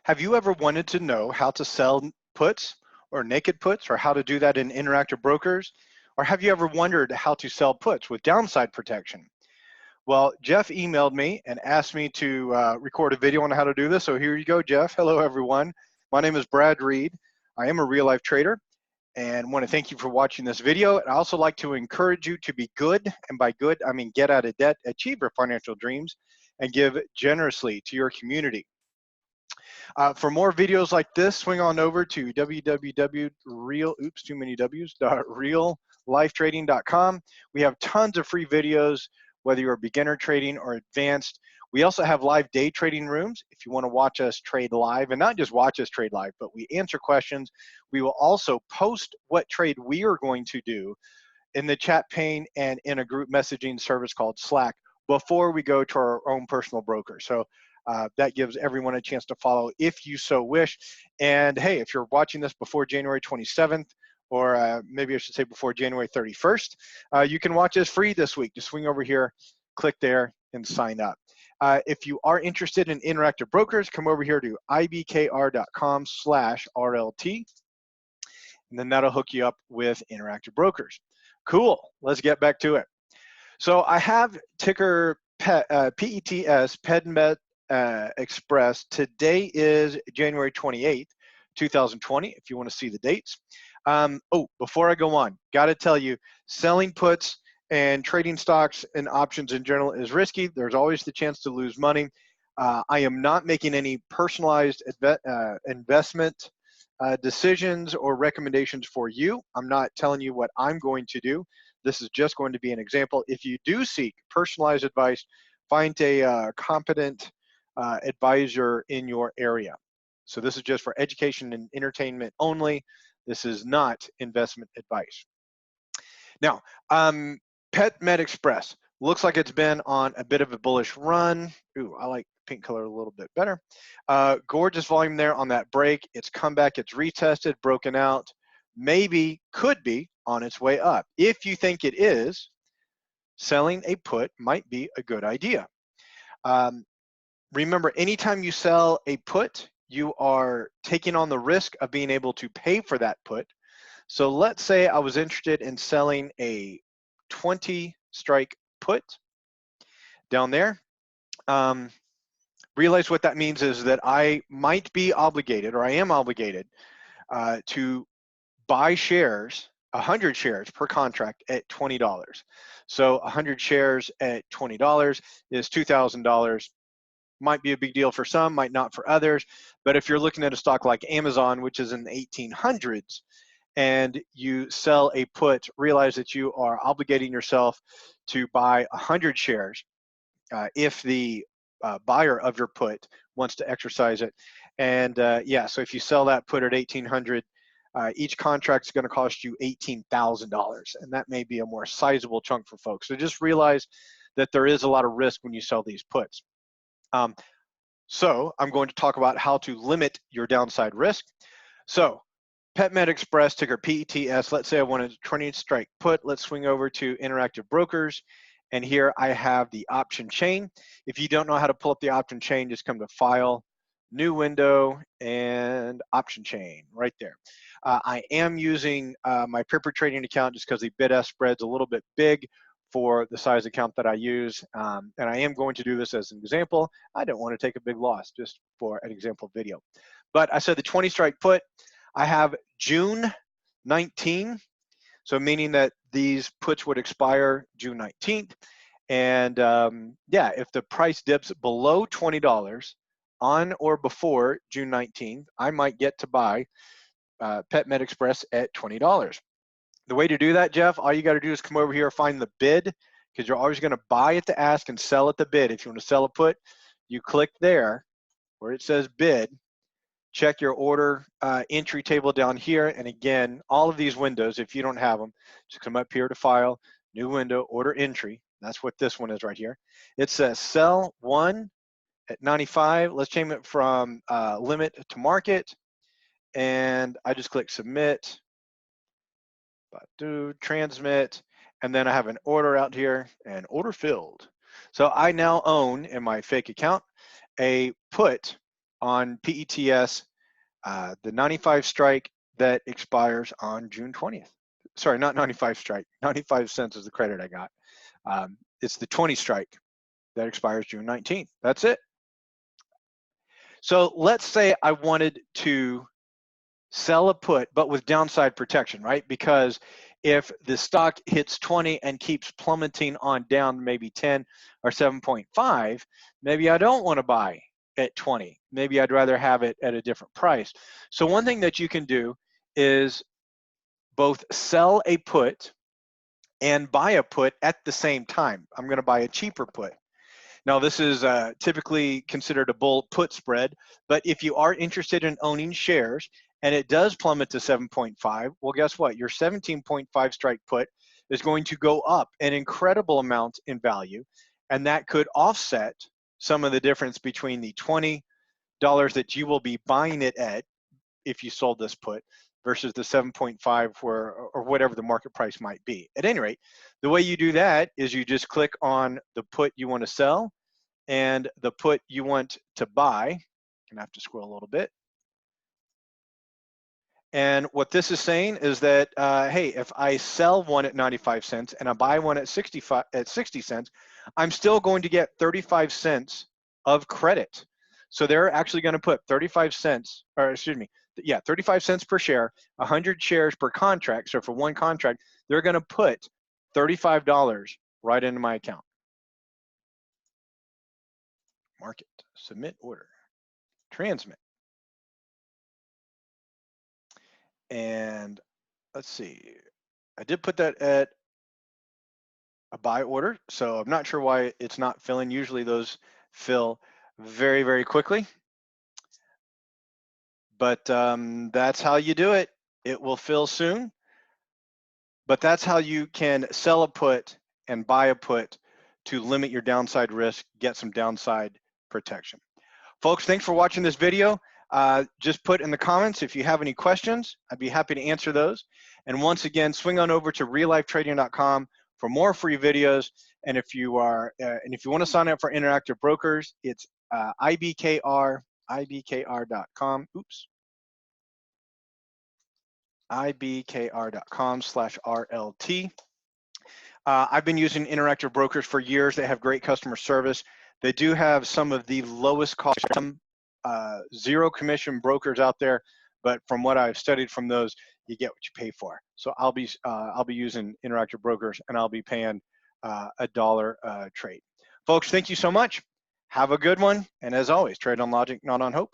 Have you ever wanted to know how to sell puts or naked puts, or how to do that in Interactive Brokers? Or have you ever wondered how to sell puts with downside protection? Well, Jeff emailed me and asked me to record a video on how to do this. So here you go, Jeff. Hello, everyone. My name is Brad Reed. I am a real life trader and want to thank you for watching this video. And I also like to encourage you to be good. And by good, I mean get out of debt, achieve your financial dreams, and give generously to your community. For more videos like this, swing on over to www.reallifetrading.com. We have tons of free videos, whether you're beginner trading or advanced. We also have live day trading rooms if you want to watch us trade live, and not just watch us trade live, but we answer questions. We will also post what trade we are going to do in the chat pane and in a group messaging service called Slack before we go to our own personal broker. So that gives everyone a chance to follow if you so wish. And hey, if you're watching this before January 27th, or maybe I should say before January 31st, you can watch us free this week. Just swing over here, click there, and sign up. If you are interested in Interactive Brokers, come over here to ibkr.com/RLT, and then that'll hook you up with Interactive Brokers. Cool, let's get back to it. So I have ticker PETS, PEDMET Express. Today is January 28th, 2020, if you want to see the dates. Oh, before I go on, got to tell you, selling puts and trading stocks and options in general is risky. There's always the chance to lose money. I am not making any personalized investment decisions or recommendations for you. I'm not telling you what I'm going to do. This is just going to be an example. If you do seek personalized advice, find a competent advisor in your area. So this is just for education and entertainment only. This is not investment advice. Now, PetMed Express looks like it's been on a bit of a bullish run. Ooh, I like pink color a little bit better. Gorgeous volume there on that break. It's come back, it's retested, broken out, maybe, could be on its way up. If you think it is, selling a put might be a good idea. Remember, anytime you sell a put, you are taking on the risk of being able to pay for that put. So let's say I was interested in selling a 20 strike put down there. Realize what that means is that I might be obligated, or I am obligated, to buy shares, 100 shares per contract at $20. So 100 shares at $20 is $2,000. Might be a big deal for some, might not for others. But if you're looking at a stock like Amazon, which is in the 1800s, and you sell a put, realize that you are obligating yourself to buy 100 shares if the buyer of your put wants to exercise it. And yeah, so if you sell that put at 1800, each contract is going to cost you $18,000, and that may be a more sizable chunk for folks. So just realize that there is a lot of risk when you sell these puts. So I'm going to talk about how to limit your downside risk. So PetMed Express, ticker PETS, let's say I want a 20 strike put. Let's swing over to Interactive Brokers. And here I have the option chain. If you don't know how to pull up the option chain, just come to File, New Window, and Option Chain right there. I am using my paper trading account just because the bid-ask spread's a little bit big for the size account that I use. And I am going to do this as an example. I don't want to take a big loss, just for an example video. But I said the 20 strike put, I have June 19, so meaning that these puts would expire June 19th. And yeah, if the price dips below $20 on or before June 19th, I might get to buy PetMed Express at $20. The way to do that, Jeff, all you got to do is come over here, find the bid, because you're always going to buy at the ask and sell at the bid. If you want to sell a put, you click there where it says bid, check your order entry table down here. And again, all of these windows, if you don't have them, just come up here to File, New Window, Order Entry. That's what this one is right here. It says sell one at 95. Let's change it from limit to market. And I just click submit. Do transmit, and then I have an order out here and order filled. So I now own in my fake account a put on PETS, the 95 strike that expires on June 20th. Sorry, not 95 strike, 95 cents is the credit I got. It's the 20 strike that expires June 19th. That's it. So let's say I wanted to sell a put, but with downside protection, right? Because if the stock hits 20 and keeps plummeting on down maybe 10 or 7.5, maybe I don't want to buy at 20. Maybe I'd rather have it at a different price. So one thing that you can do is both sell a put and buy a put at the same time. I'm going to buy a cheaper put. Now, this is typically considered a bull put spread, but if you are interested in owning shares and it does plummet to 7.5, well, guess what? Your 17.5 strike put is going to go up an incredible amount in value, and that could offset some of the difference between the $20 that you will be buying it at if you sold this put versus the 7.5 or whatever the market price might be. At any rate, the way you do that is you just click on the put you want to sell and the put you want to buy. I'm gonna have to scroll a little bit. And what this is saying is that, hey, if I sell one at 95 cents and I buy one at 60 cents, I'm still going to get 35 cents of credit. So they're actually going to put 35 cents, or excuse me, yeah, 35 cents per share, 100 shares per contract. So for one contract, they're going to put $35 right into my account. Market, submit order, transmit. And let's see, I did put that at a buy order, so I'm not sure why it's not filling. Usually those fill very, very quickly. But that's how you do it. It will fill soon. But that's how you can sell a put and buy a put to limit your downside risk, get some downside protection. Folks, thanks for watching this video. Just put in the comments if you have any questions. I'd be happy to answer those. And once again, swing on over to reallifetrading.com for more free videos. And if you want to sign up for Interactive Brokers, it's ibkr.com. Oops. ibkr.com/RLT. I've been using Interactive Brokers for years. They have great customer service. They do have some of the lowest cost, zero commission brokers out there, but from what I've studied from those, you get what you pay for. So I'll be using Interactive Brokers, and I'll be paying $1 trade. Folks, thank you so much. Have a good one, and as always, trade on logic, not on hope.